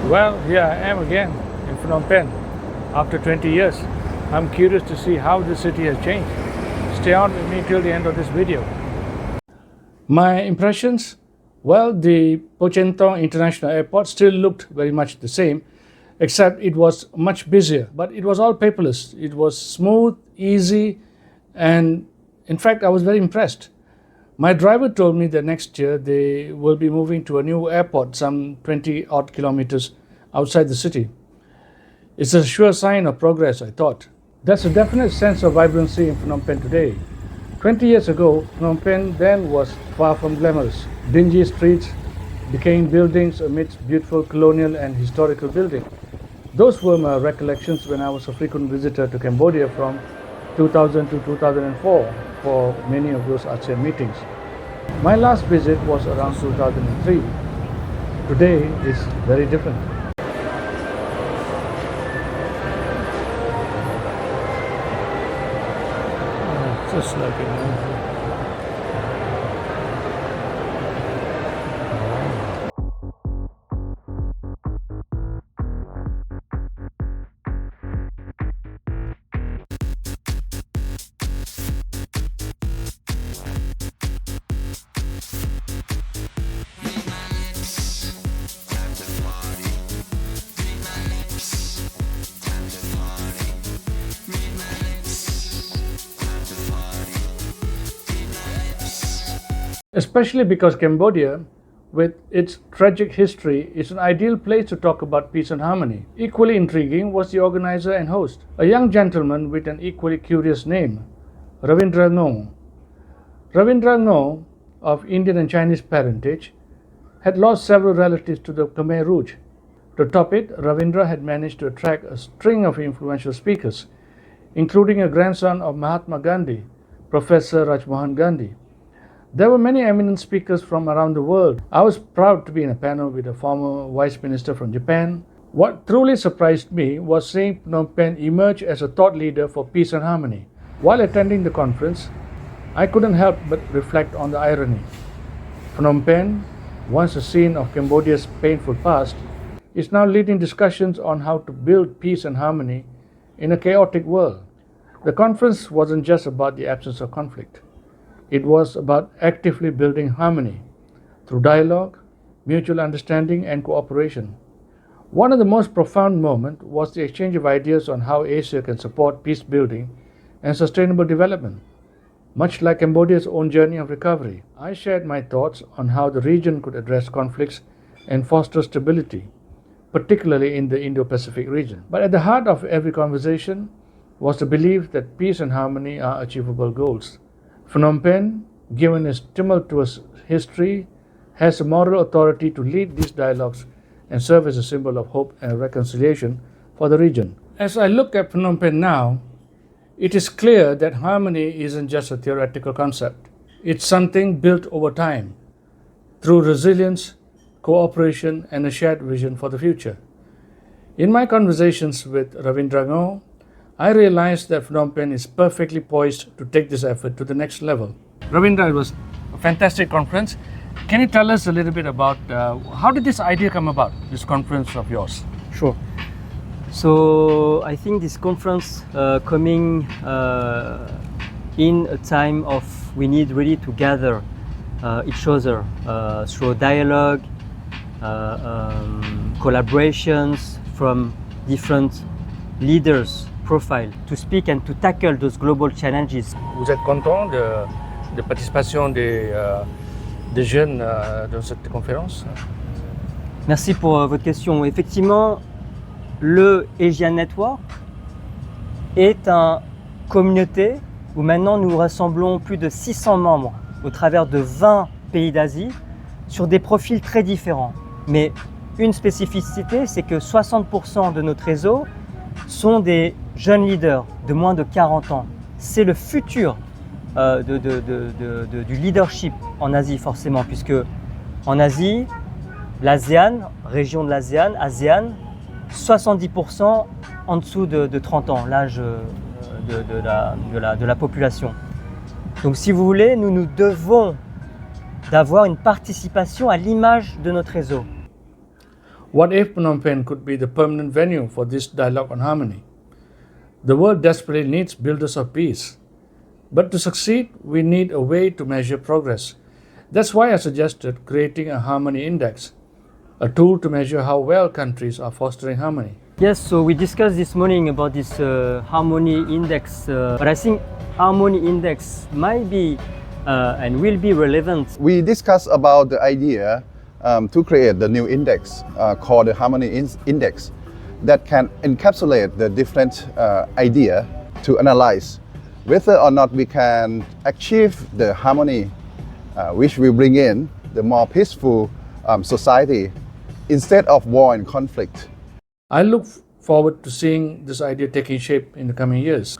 Well, here I am again in Phnom Penh after 20 years. I'm curious to see how the city has changed. Stay on with me till the end of this video. My impressions? Well, the Pochentong International Airport still looked very much the same, except it was much busier. But it was all paperless. It was smooth, easy, and in fact, I was very impressed. My driver told me that next year they will be moving to a new airport some 20 odd kilometers outside the city. It's a sure sign of progress, I thought. There's a definite sense of vibrancy in Phnom Penh today. 20 years ago, Phnom Penh then was far from glamorous. Dingy streets, decaying buildings amidst beautiful colonial and historical buildings. Those were my recollections when I was a frequent visitor to Cambodia from 2000 to 2004 for many of those ASEAN meetings. My last visit was around 2003. Today is very different. Just like a movie. Especially because Cambodia, with its tragic history, is an ideal place to talk about peace and harmony. Equally intriguing was the organizer and host, a young gentleman with an equally curious name, drilango. Drilango, of Indian and Chinese parentage, had lost several relatives to the Khmer rouge. To top it, Ravindra had managed to attract a string of influential speakers, including a grandson of Mahatma Gandhi, Professor Rajmohan Gandhi. There were many eminent speakers from around the world. I was proud to be in a panel with a former vice minister from Japan. What truly surprised me was seeing Phnom Penh emerge as a thought leader for peace and harmony. While attending the conference, I couldn't help but reflect on the irony. Phnom Penh, once a scene of Cambodia's painful past, is now leading discussions on how to build peace and harmony in a chaotic world. The conference wasn't just about the absence of conflict. It was about actively building harmony through dialogue, mutual understanding, and cooperation. One of the most profound moments was the exchange of ideas on how Asia can support peace building and sustainable development. Much like Cambodia's own journey of recovery, I shared my thoughts on how the region could address conflicts and foster stability, particularly in the Indo-Pacific region. But at the heart of every conversation was the belief that peace and harmony are achievable goals. Phnom Penh, given its tumultuous history, has a moral authority to lead these dialogues and serve as a symbol of hope and reconciliation for the region. As I look at Phnom Penh now, it is clear that harmony isn't just a theoretical concept. It's something built over time, through resilience, cooperation, and a shared vision for the future. In my conversations with Ravindra, I realized that Phnom Penh is perfectly poised to take this effort to the next level. Ravindra, it was a fantastic conference. Can you tell us a little bit about how did this idea come about, this conference of yours? Sure. So I think this conference coming in a time of we need really to gather each other through dialogue, collaborations from different leaders profile to speak and to tackle those global challenges. Vous êtes content de participation des jeunes dans cette conférence? Merci pour votre question. Effectivement, le Asian Network est une communauté où maintenant nous rassemblons plus de 600 membres au travers de 20 pays d'Asie sur des profils très différents. Mais une spécificité, c'est que 60% de notre réseau sont des jeunes leaders de moins de 40 ans. C'est le futur du leadership en Asie forcément, puisque en Asie, l'ASEAN, région de l'ASEAN, ASEAN, 70% en dessous de 30 ans, l'âge de la population. Donc si vous voulez, nous devons d'avoir une participation à l'image de notre réseau. What if Phnom Penh could be the permanent venue for this dialogue on harmony? The world desperately needs builders of peace. But to succeed, we need a way to measure progress. That's why I suggested creating a harmony index, a tool to measure how well countries are fostering harmony. Yes, so we discussed this morning about this harmony index, but I think harmony index might be and will be relevant. We discussed about the idea to create the new index called the harmony index that can encapsulate the different idea to analyze whether or not we can achieve the harmony which will bring in the more peaceful society instead of war and conflict. I look forward to seeing this idea taking shape in the coming years.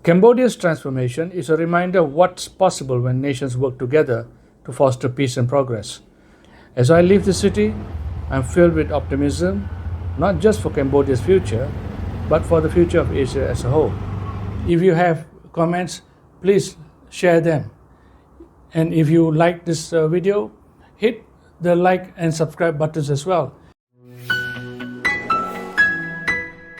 Cambodia's transformation is a reminder of what's possible when nations work together to foster peace and progress. As I leave the city, I'm filled with optimism, not just for Cambodia's future, but for the future of Asia as a whole. If you have comments, please share them. And if you like this video, hit the like and subscribe buttons as well.